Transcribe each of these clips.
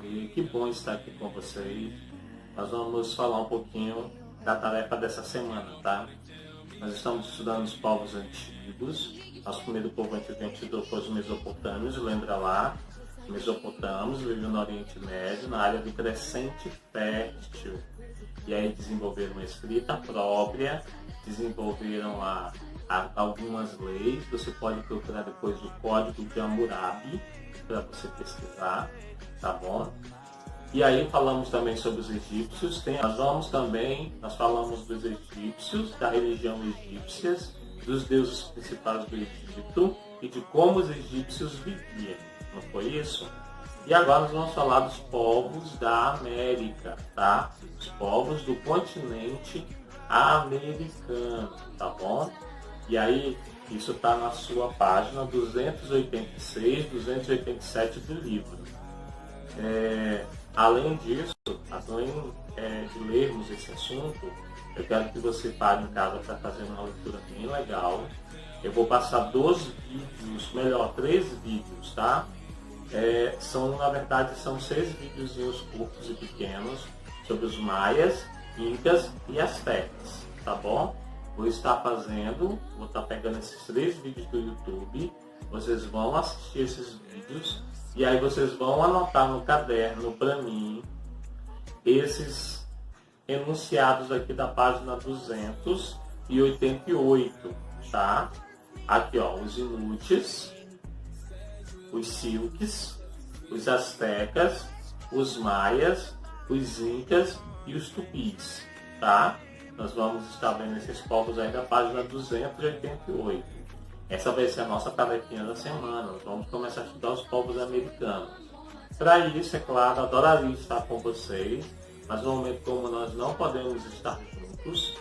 E que bom estar aqui com vocês. Nós vamos falar um pouquinho da tarefa dessa semana, tá? Nós estamos estudando os povos antigos. Nosso primeiro povo antigo que a gente estudou foi os mesopotâmios, lembra lá? Os mesopotâmios viviam no Oriente Médio, na área do Crescente Fértil. E aí desenvolveram uma escrita própria, desenvolveram lá algumas leis. Você pode procurar depois o Código de Hammurabi para você pesquisar, tá bom? E aí falamos também sobre os egípcios. Nós falamos dos egípcios, da religião egípcia, dos deuses principais do Egito e de como os egípcios viviam, não foi isso? E agora nós vamos falar dos povos da América, tá? Os povos do continente americano, tá bom? E aí, isso está na sua página 286, 287 do livro. Além disso, além de lermos esse assunto, eu quero que você pare em casa para fazer uma leitura bem legal. Eu vou passar 3 vídeos, tá? Na verdade, são 6 videozinhos curtos e pequenos sobre os maias, incas e astecas, tá bom? Vou estar pegando esses 3 vídeos do YouTube, vocês vão assistir esses vídeos e aí vocês vão anotar no caderno para mim esses enunciados aqui da página 288, tá? Aqui ó, os inúteis, os silques, os astecas, os maias, os incas e os tupis, tá? Nós vamos estar vendo esses povos aí da página 288. Essa vai ser a nossa tarefinha da semana. Nós vamos começar a estudar os povos americanos. Para isso, é claro, adoraria estar com vocês, mas no momento como nós não podemos estar juntos,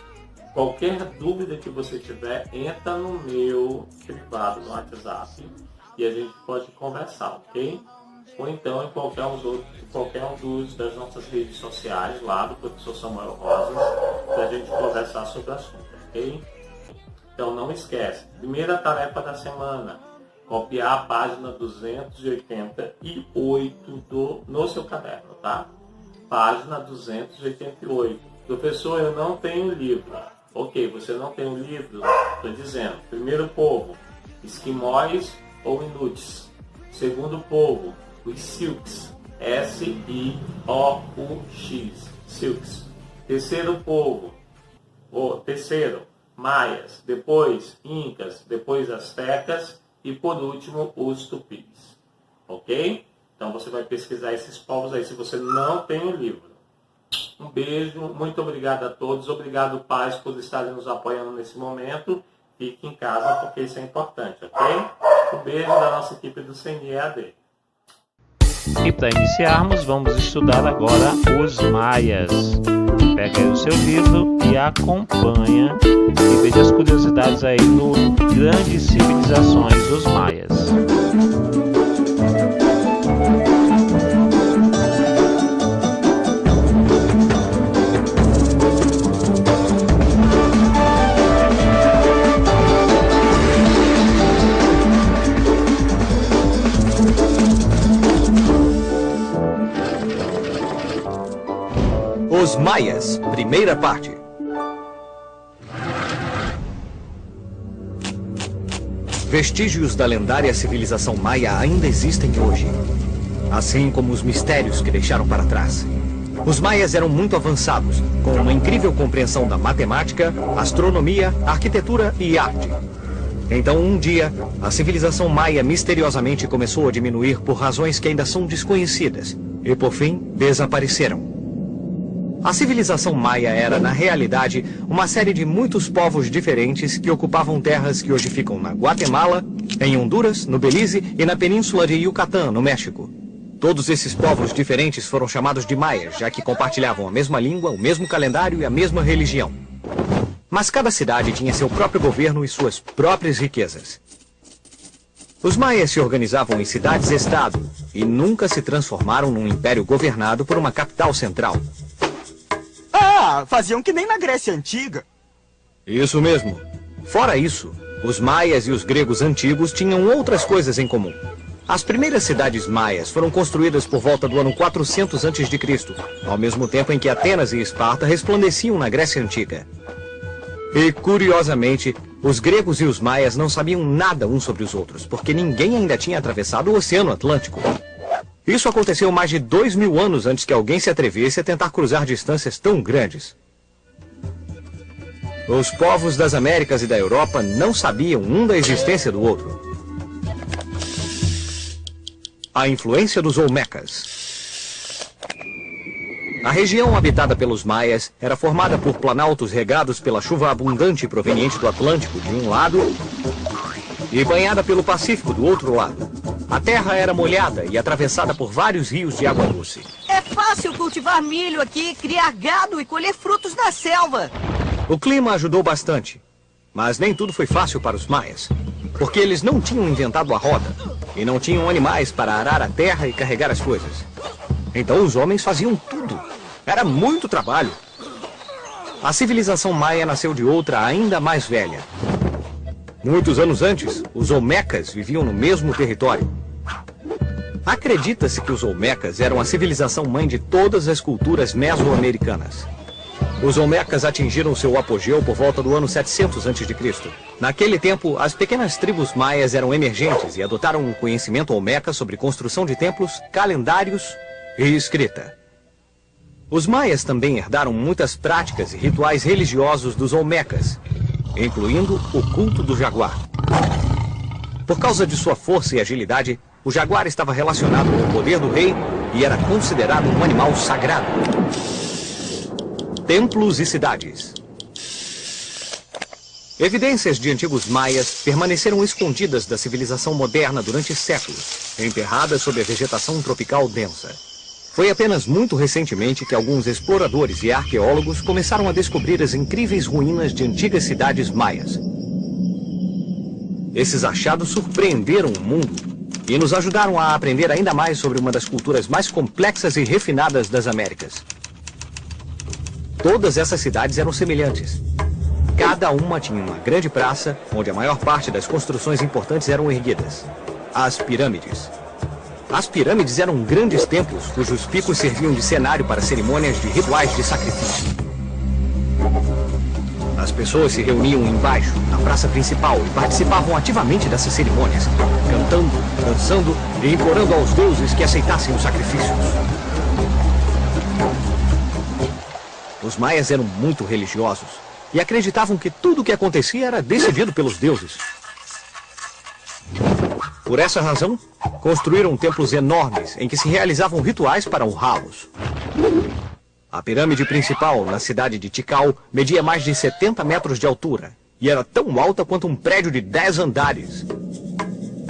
qualquer dúvida que você tiver, entra no meu privado no WhatsApp e a gente pode conversar, ok? Ou então em qualquer das nossas redes sociais, lá do professor Samuel Rosas, para a gente conversar sobre o assunto, ok? Então não esquece, primeira tarefa da semana, copiar a página 288 no seu caderno, tá? Página 288. Professor, eu não tenho livro. Ok, você não tem o livro? Estou dizendo, primeiro povo, esquimóis ou inúteis. Segundo povo, os silks, S-I-O-U-X, silks. Terceiro povo, maias, depois incas, depois astecas e por último os tupis. Ok? Então você vai pesquisar esses povos aí se você não tem o livro. Um beijo, muito obrigado a todos, obrigado pais por estarem nos apoiando nesse momento. Fique em casa porque isso é importante, ok? Um beijo da nossa equipe do CNEAD. E para iniciarmos, vamos estudar agora os maias. Pega aí o seu livro e acompanha e veja as curiosidades aí no Grandes Civilizações dos Maias. Os Maias, primeira parte. Vestígios da lendária civilização maia ainda existem hoje, assim como os mistérios que deixaram para trás. Os maias eram muito avançados, com uma incrível compreensão da matemática, astronomia, arquitetura e arte. Então, um dia, a civilização maia misteriosamente começou a diminuir por razões que ainda são desconhecidas, e por fim, desapareceram. A civilização maia era, na realidade, uma série de muitos povos diferentes que ocupavam terras que hoje ficam na Guatemala, em Honduras, no Belize e na península de Yucatán, no México. Todos esses povos diferentes foram chamados de maias, já que compartilhavam a mesma língua, o mesmo calendário e a mesma religião. Mas cada cidade tinha seu próprio governo e suas próprias riquezas. Os maias se organizavam em cidades-estado e nunca se transformaram num império governado por uma capital central. Ah, faziam que nem na Grécia Antiga. Isso mesmo. Fora isso, os maias e os gregos antigos tinham outras coisas em comum. As primeiras cidades maias foram construídas por volta do ano 400 a.C., ao mesmo tempo em que Atenas e Esparta resplandeciam na Grécia Antiga. E, curiosamente, os gregos e os maias não sabiam nada uns sobre os outros, porque ninguém ainda tinha atravessado o Oceano Atlântico. Isso aconteceu mais de 2.000 anos antes que alguém se atrevesse a tentar cruzar distâncias tão grandes. Os povos das Américas e da Europa não sabiam um da existência do outro. A influência dos Olmecas. A região habitada pelos maias era formada por planaltos regados pela chuva abundante proveniente do Atlântico de um lado e banhada pelo Pacífico do outro lado. A terra era molhada e atravessada por vários rios de água doce. É fácil cultivar milho aqui, criar gado e colher frutos na selva. O clima ajudou bastante, mas nem tudo foi fácil para os maias, porque eles não tinham inventado a roda e não tinham animais para arar a terra e carregar as coisas. Então os homens faziam tudo. Era muito trabalho. A civilização maia nasceu de outra ainda mais velha. Muitos anos antes, os Olmecas viviam no mesmo território. Acredita-se que os Olmecas eram a civilização mãe de todas as culturas mesoamericanas. Os Olmecas atingiram seu apogeu por volta do ano 700 a.C. Naquele tempo, as pequenas tribos maias eram emergentes e adotaram um conhecimento olmeca sobre construção de templos, calendários e escrita. Os maias também herdaram muitas práticas e rituais religiosos dos Olmecas, incluindo o culto do jaguar. Por causa de sua força e agilidade, o jaguar estava relacionado com o poder do rei e era considerado um animal sagrado. Templos e cidades. Evidências de antigos maias permaneceram escondidas da civilização moderna durante séculos, enterradas sob a vegetação tropical densa. Foi apenas muito recentemente que alguns exploradores e arqueólogos começaram a descobrir as incríveis ruínas de antigas cidades maias. Esses achados surpreenderam o mundo e nos ajudaram a aprender ainda mais sobre uma das culturas mais complexas e refinadas das Américas. Todas essas cidades eram semelhantes. Cada uma tinha uma grande praça, onde a maior parte das construções importantes eram erguidas. As pirâmides. As pirâmides eram grandes templos, cujos picos serviam de cenário para cerimônias de rituais de sacrifício. As pessoas se reuniam embaixo, na praça principal, e participavam ativamente dessas cerimônias, cantando, dançando e implorando aos deuses que aceitassem os sacrifícios. Os maias eram muito religiosos e acreditavam que tudo o que acontecia era decidido pelos deuses. Por essa razão, construíram templos enormes em que se realizavam rituais para honrá-los. A pirâmide principal, na cidade de Tikal, media mais de 70 metros de altura e era tão alta quanto um prédio de 10 andares.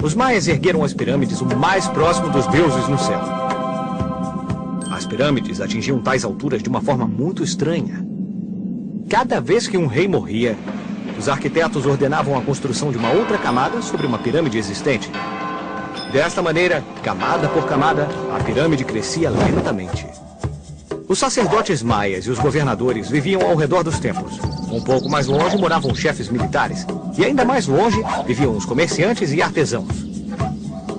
Os maias ergueram as pirâmides o mais próximo dos deuses no céu. As pirâmides atingiam tais alturas de uma forma muito estranha. Cada vez que um rei morria, os arquitetos ordenavam a construção de uma outra camada sobre uma pirâmide existente. Desta maneira, camada por camada, a pirâmide crescia lentamente. Os sacerdotes maias e os governadores viviam ao redor dos templos. Um pouco mais longe moravam chefes militares, e ainda mais longe viviam os comerciantes e artesãos.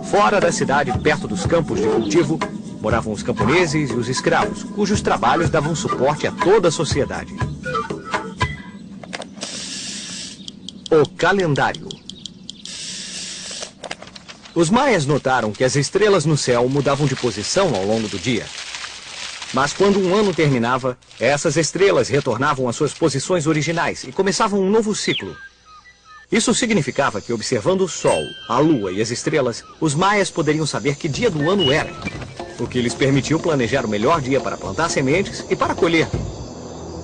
Fora da cidade, perto dos campos de cultivo, moravam os camponeses e os escravos, cujos trabalhos davam suporte a toda a sociedade. O calendário. Os maias notaram que as estrelas no céu mudavam de posição ao longo do dia. Mas quando um ano terminava, essas estrelas retornavam às suas posições originais e começavam um novo ciclo. Isso significava que, observando o Sol, a Lua e as estrelas, os maias poderiam saber que dia do ano era, o que lhes permitiu planejar o melhor dia para plantar sementes e para colher.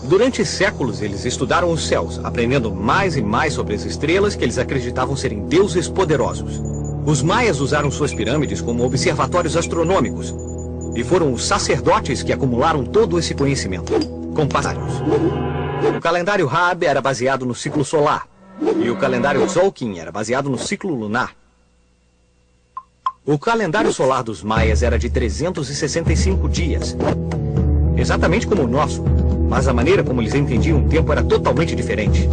Durante séculos, eles estudaram os céus, aprendendo mais e mais sobre as estrelas que eles acreditavam serem deuses poderosos. Os maias usaram suas pirâmides como observatórios astronômicos, e foram os sacerdotes que acumularam todo esse conhecimento, com passários. O calendário Raab era baseado no ciclo solar, e o calendário Tzolk'in era baseado no ciclo lunar. O calendário solar dos maias era de 365 dias, exatamente como o nosso, mas a maneira como eles entendiam o tempo era totalmente diferente.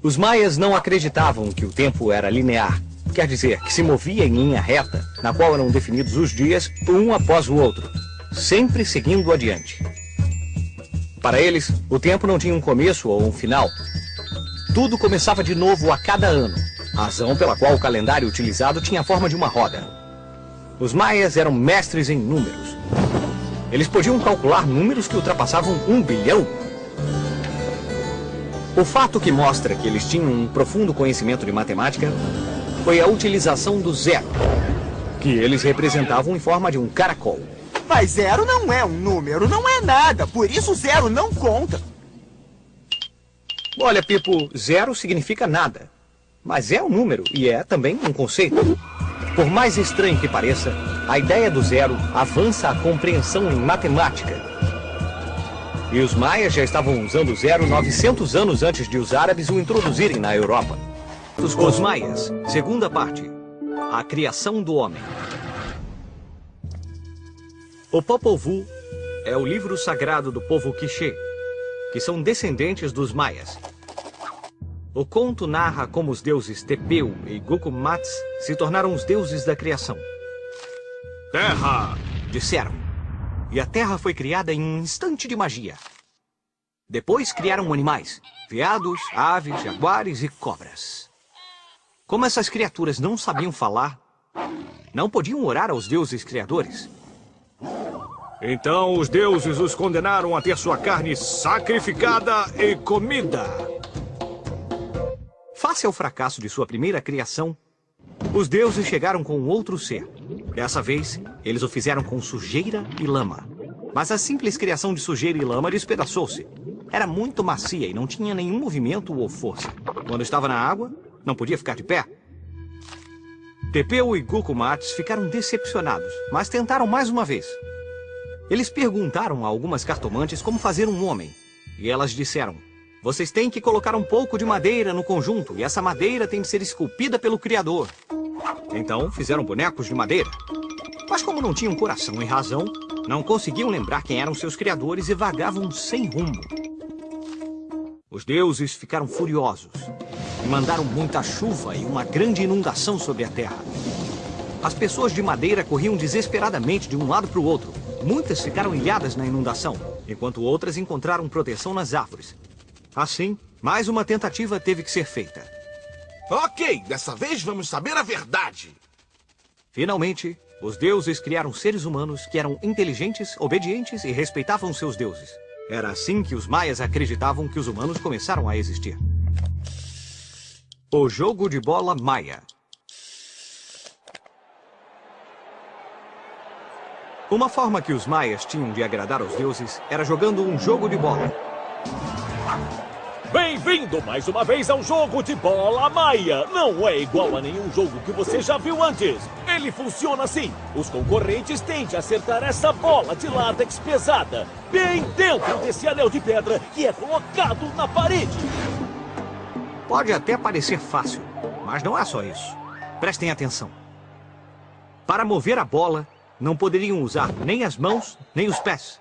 Os maias não acreditavam que o tempo era linear, quer dizer que se movia em linha reta, na qual eram definidos os dias, um após o outro, sempre seguindo adiante. Para eles, o tempo não tinha um começo ou um final. Tudo começava de novo a cada ano, razão pela qual o calendário utilizado tinha a forma de uma roda. Os maias eram mestres em números. Eles podiam calcular números que ultrapassavam 1 bilhão. O fato que mostra que eles tinham um profundo conhecimento de matemática foi a utilização do zero, que eles representavam em forma de um caracol. Mas zero não é um número, não é nada. Por isso zero não conta. Olha, Pipo, zero significa nada. Mas é um número e é também um conceito. Por mais estranho que pareça, a ideia do zero avança a compreensão em matemática. E os maias já estavam usando o zero 900 anos antes de os árabes o introduzirem na Europa. Os maias, segunda parte, a criação do homem. O Popol Vuh é o livro sagrado do povo Quiché, que são descendentes dos maias. O conto narra como os deuses Tepeu e Gucumatz se tornaram os deuses da criação. Terra! Disseram. E a terra foi criada em um instante de magia. Depois criaram animais, veados, aves, jaguares e cobras. Como essas criaturas não sabiam falar, não podiam orar aos deuses criadores. Então os deuses os condenaram a ter sua carne sacrificada e comida. Face ao fracasso de sua primeira criação, os deuses chegaram com outro ser. Dessa vez, eles o fizeram com sujeira e lama. Mas a simples criação de sujeira e lama despedaçou-se. Era muito macia e não tinha nenhum movimento ou força. Quando estava na água, não podia ficar de pé. Tepeu e Gucumatz ficaram decepcionados, mas tentaram mais uma vez. Eles perguntaram a algumas cartomantes como fazer um homem. E elas disseram: vocês têm que colocar um pouco de madeira no conjunto, e essa madeira tem de ser esculpida pelo Criador. Então fizeram bonecos de madeira. Mas como não tinham coração e razão, não conseguiam lembrar quem eram seus criadores e vagavam sem rumo. Os deuses ficaram furiosos e mandaram muita chuva e uma grande inundação sobre a terra. As pessoas de madeira corriam desesperadamente de um lado para o outro. Muitas ficaram ilhadas na inundação, enquanto outras encontraram proteção nas árvores. Assim, mais uma tentativa teve que ser feita. Ok, dessa vez vamos saber a verdade. Finalmente, os deuses criaram seres humanos que eram inteligentes, obedientes e respeitavam seus deuses. Era assim que os maias acreditavam que os humanos começaram a existir. O jogo de bola maia. Uma forma que os maias tinham de agradar aos deuses era jogando um jogo de bola. Bem-vindo mais uma vez ao jogo de bola maia. Não é igual a nenhum jogo que você já viu antes. Ele funciona assim. Os concorrentes têm de acertar essa bola de látex pesada bem dentro desse anel de pedra que é colocado na parede. Pode até parecer fácil, mas não é só isso. Prestem atenção. Para mover a bola, não poderiam usar nem as mãos, nem os pés.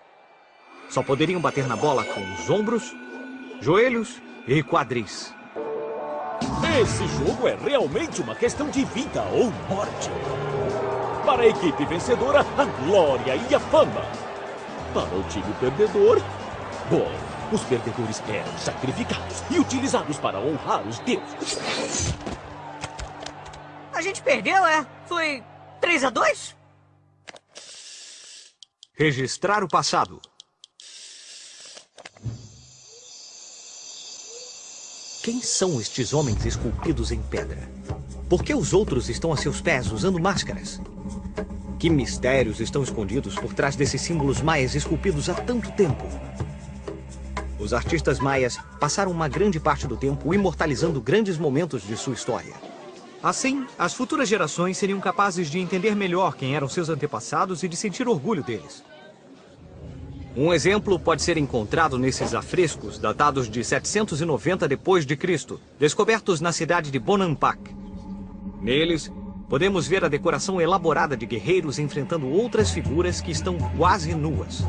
Só poderiam bater na bola com os ombros, joelhos e quadris. Esse jogo é realmente uma questão de vida ou morte. Para a equipe vencedora, a glória e a fama. Para o time perdedor, bom, os perdedores eram sacrificados e utilizados para honrar os deuses. A gente perdeu, é? Foi 3-2? Registrar o passado. Quem são estes homens esculpidos em pedra? Por que os outros estão a seus pés usando máscaras? Que mistérios estão escondidos por trás desses símbolos maias esculpidos há tanto tempo? Os artistas maias passaram uma grande parte do tempo imortalizando grandes momentos de sua história. Assim, as futuras gerações seriam capazes de entender melhor quem eram seus antepassados e de sentir orgulho deles. Um exemplo pode ser encontrado nesses afrescos datados de 790 d.C., descobertos na cidade de Bonampak. Neles, podemos ver a decoração elaborada de guerreiros enfrentando outras figuras que estão quase nuas.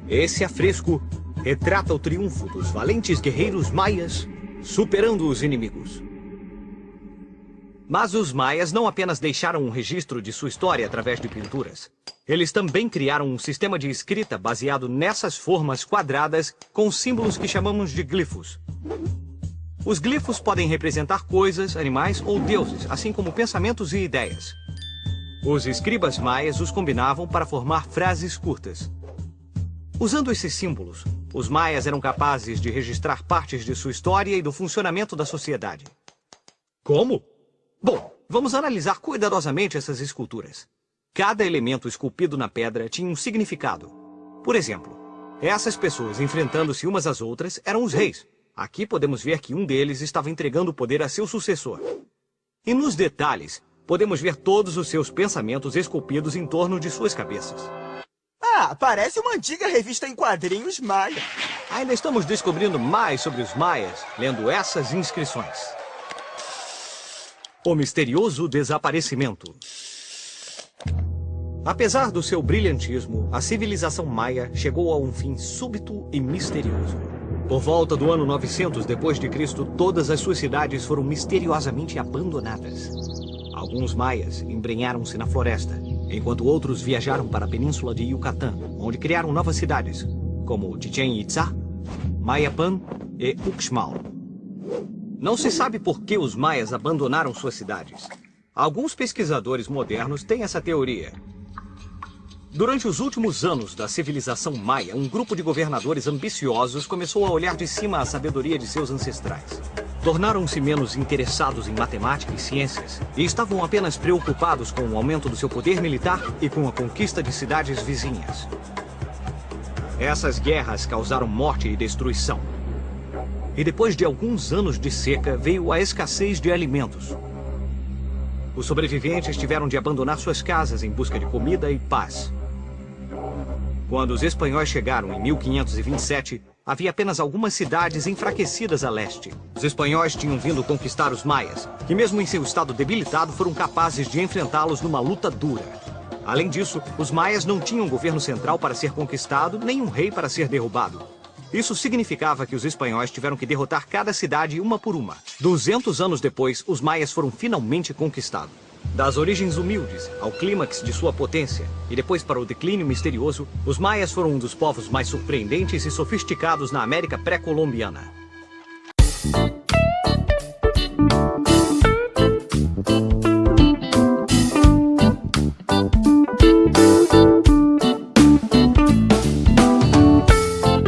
Esse afresco retrata o triunfo dos valentes guerreiros maias superando os inimigos. Mas os maias não apenas deixaram um registro de sua história através de pinturas. Eles também criaram um sistema de escrita baseado nessas formas quadradas com símbolos que chamamos de glifos. Os glifos podem representar coisas, animais ou deuses, assim como pensamentos e ideias. Os escribas maias os combinavam para formar frases curtas. Usando esses símbolos, os maias eram capazes de registrar partes de sua história e do funcionamento da sociedade. Como? Bom, vamos analisar cuidadosamente essas esculturas. Cada elemento esculpido na pedra tinha um significado. Por exemplo, essas pessoas enfrentando-se umas às outras eram os reis. Aqui podemos ver que um deles estava entregando o poder a seu sucessor. E nos detalhes, podemos ver todos os seus pensamentos esculpidos em torno de suas cabeças. Ah, parece uma antiga revista em quadrinhos maia. Ainda estamos descobrindo mais sobre os maias, lendo essas inscrições. O misterioso desaparecimento. Apesar do seu brilhantismo, a civilização maia chegou a um fim súbito e misterioso. Por volta do ano 900 d.C., todas as suas cidades foram misteriosamente abandonadas. Alguns maias embrenharam-se na floresta, enquanto outros viajaram para a península de Yucatán, onde criaram novas cidades, como Chichén Itzá, Mayapan e Uxmal. Não se sabe por que os maias abandonaram suas cidades. Alguns pesquisadores modernos têm essa teoria. Durante os últimos anos da civilização maia, um grupo de governadores ambiciosos começou a olhar de cima a sabedoria de seus ancestrais. Tornaram-se menos interessados em matemática e ciências e estavam apenas preocupados com o aumento do seu poder militar e com a conquista de cidades vizinhas. Essas guerras causaram morte e destruição. E depois de alguns anos de seca, veio a escassez de alimentos. Os sobreviventes tiveram de abandonar suas casas em busca de comida e paz. Quando os espanhóis chegaram em 1527, havia apenas algumas cidades enfraquecidas a leste. Os espanhóis tinham vindo conquistar os maias, que mesmo em seu estado debilitado foram capazes de enfrentá-los numa luta dura. Além disso, os maias não tinham um governo central para ser conquistado, nem um rei para ser derrubado. Isso significava que os espanhóis tiveram que derrotar cada cidade uma por uma. 200 anos depois, os maias foram finalmente conquistados. Das origens humildes ao clímax de sua potência e depois para o declínio misterioso, os maias foram um dos povos mais surpreendentes e sofisticados na América pré-colombiana.